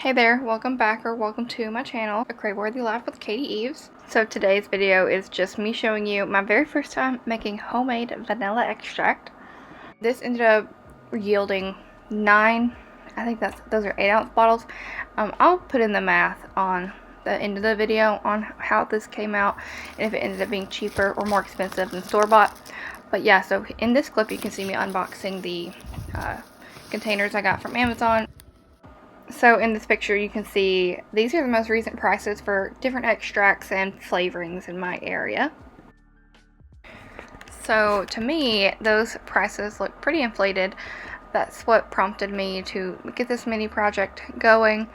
Hey there, welcome back or welcome to my channel, A Krave-Worthy Life with Katie Eves. So today's video is just me showing you my very first time making homemade vanilla extract. This ended up yielding 9, I think those are 8-ounce bottles. I'll put in the math on the end of the video on how this came out and if it ended up being cheaper or more expensive than store-bought. But yeah, so in this clip you can see me unboxing the containers I got from Amazon. So in this picture you can see these are the most recent prices for different extracts and flavorings in my area. So to me, those prices look pretty inflated. That's what prompted me to get this mini project going.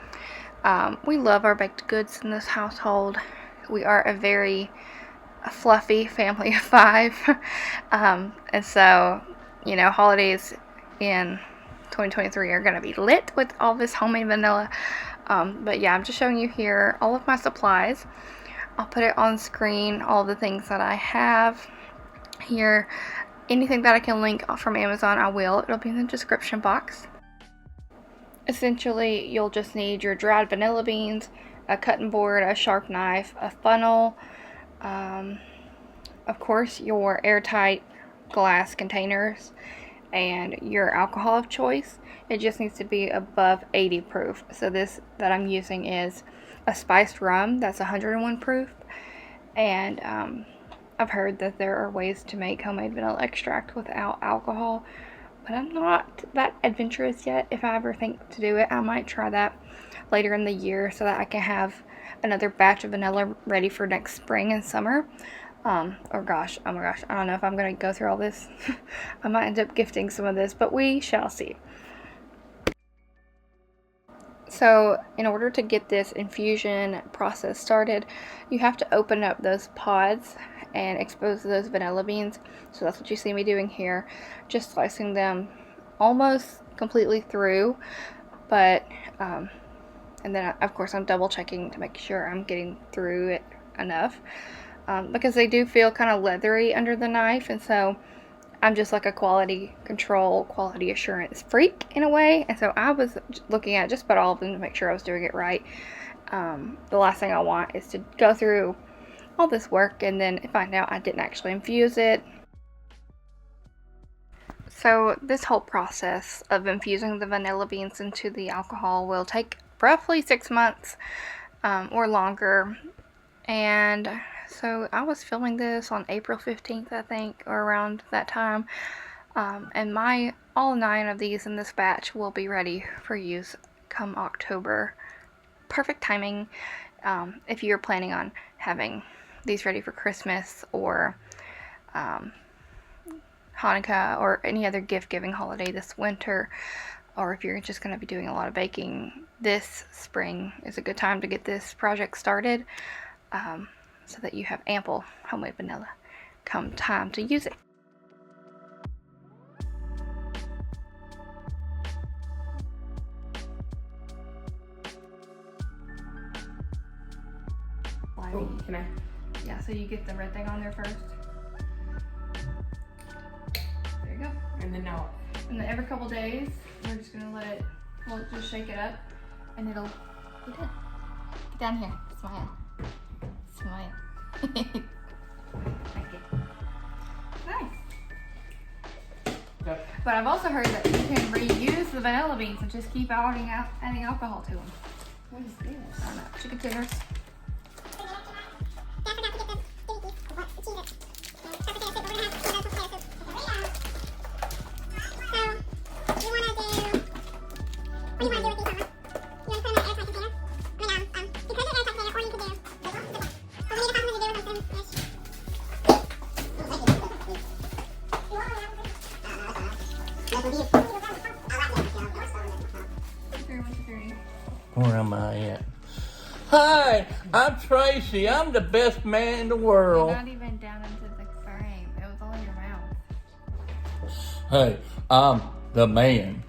We love our baked goods in this household. We are a very fluffy family of 5. And so, you know, holidays in 2023 are going to be lit with all this homemade vanilla. But yeah, I'm just showing you here all of my supplies. I'll put it on screen, all the things that I have here. Anything that I can link from Amazon, I will. It'll be in the description box. Essentially, you'll just need your dried vanilla beans, a cutting board, a sharp knife, a funnel, of course your airtight glass containers, and your alcohol of choice. It just needs to be above 80 proof. So this that I'm using is a spiced rum that's 101 proof, and I've heard that there are ways to make homemade vanilla extract without alcohol, but I'm not that adventurous yet. If I ever think to do it, I might try that later in the year so that I can have another batch of vanilla ready for next spring and summer. Oh my gosh, I don't know if I'm going to go through all this. I might end up gifting some of this, but we shall see. So in order to get this infusion process started, you have to open up those pods and expose those vanilla beans. So that's what you see me doing here, just slicing them almost completely through, but and then of course I'm double checking to make sure I'm getting through it enough, because they do feel kind of leathery under the knife, and so I'm just like a quality control, quality assurance freak in a way, and so I was looking at just about all of them to make sure I was doing it right. The last thing I want is to go through all this work and then find out I didn't actually infuse it. So this whole process of infusing the vanilla beans into the alcohol will take roughly 6 months or longer, and so I was filming this on April 15th, I think, or around that time. And all 9 of these in this batch will be ready for use come October. Perfect timing if you're planning on having these ready for Christmas or Hanukkah or any other gift-giving holiday this winter, or if you're just going to be doing a lot of baking this spring is a good time to get this project started. So that you have ample homemade vanilla come time to use it. Oh, can I? Yeah, so you get the red thing on there first. There you go. And then now. And then every couple days, we're just gonna let it, we'll just shake it up, and it'll be done. Get down here, smile. Smile. Thank you. Nice. Yep. But I've also heard that you can reuse the vanilla beans and just keep adding alcohol to them. What is this? I don't know. Chicken tenders. Where am I at? Hi, I'm Tracy. I'm the best man in the You're world. not even down into the frame. It was all in your mouth. Hey, I'm the man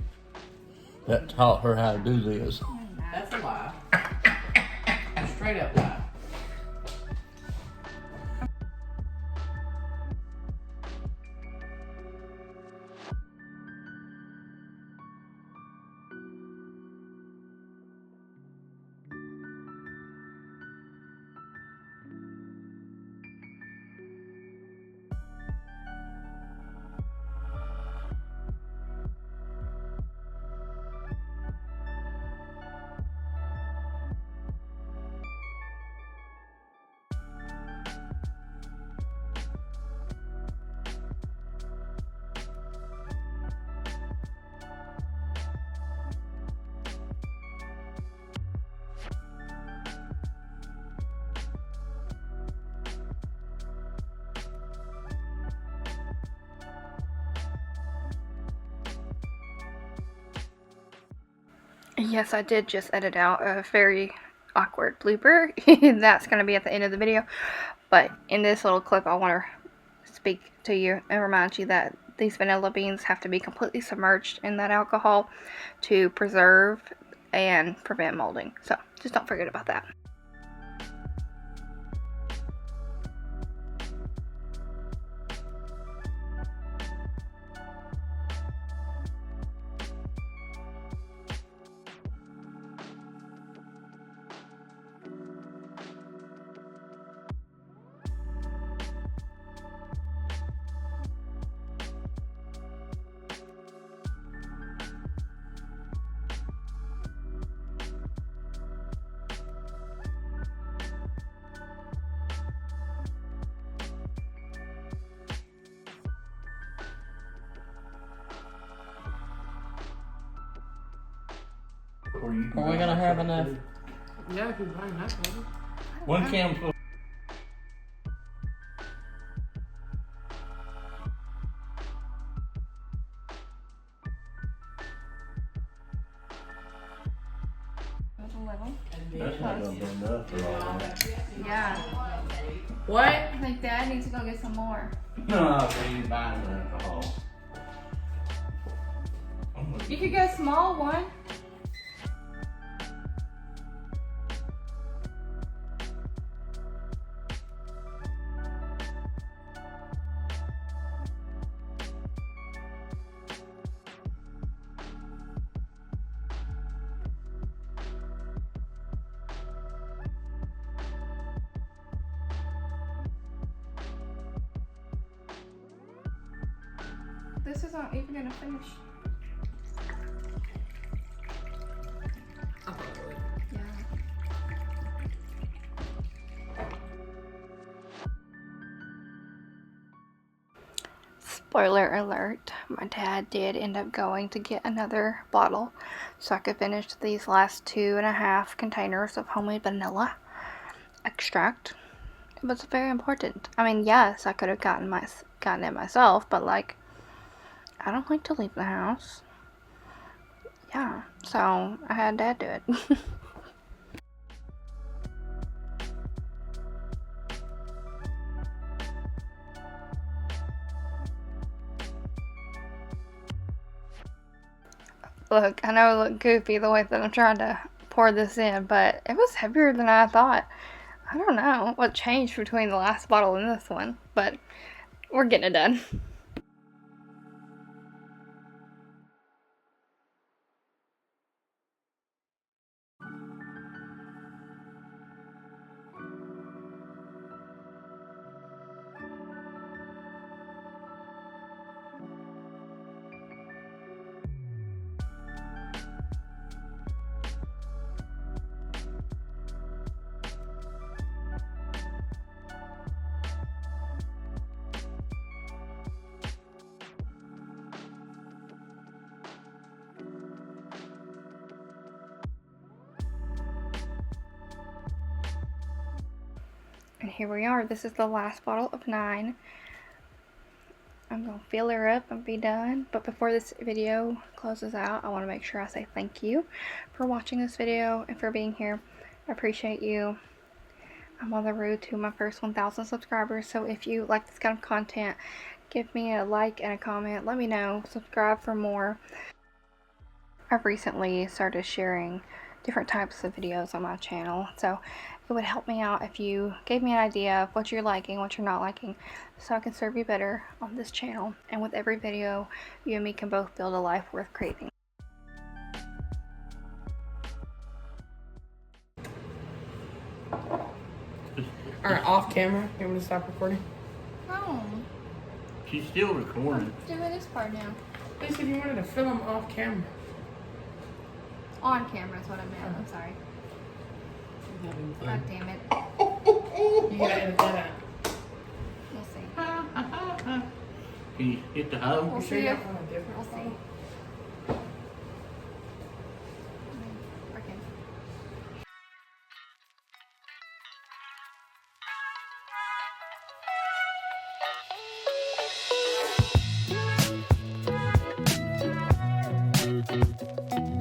that taught her how to do this. That's a lie. A straight up lie. Yes, I did just edit out a very awkward blooper. That's going to be at the end of the video. But in this little clip, I want to speak to you and remind you that these vanilla beans have to be completely submerged in that alcohol to preserve and prevent molding. So just don't forget about that. Are we gonna have enough? Yeah, if you buy enough of it. One can full. That's not gonna be enough for all that. Yeah. What? I think Dad needs to go get some more. No, we ain't buying the alcohol. You could get a small one. This is not even gonna finish. Yeah. Spoiler alert, my dad did end up going to get another bottle so I could finish these last 2.5 containers of homemade vanilla extract. It was very important. I mean, yes, I could have gotten it myself, but like, I don't like to leave the house. Yeah, so I had Dad do it. Look, I know it looked goofy the way that I'm trying to pour this in, but it was heavier than I thought. I don't know what changed between the last bottle and this one, but we're getting it done. And here we are. This is the last bottle of 9. I'm going to fill her up and be done. But before this video closes out, I want to make sure I say thank you for watching this video and for being here. I appreciate you. I'm on the road to my first 1,000 subscribers. So if you like this kind of content, give me a like and a comment. Let me know. Subscribe for more. I've recently started sharing different types of videos on my channel. So it would help me out if you gave me an idea of what you're liking, what you're not liking, so I can serve you better on this channel. And with every video, you and me can both build a life worth craving. Alright, off camera. You want me to stop recording? Oh, She's still recording. I'm doing this part now. They said you wanted to film off camera. On camera is what I meant. I'm sorry. God damn it. You gotta edit that out. We'll see. Can you hit the home? We'll You sure see you if don't want a different we'll see. phone?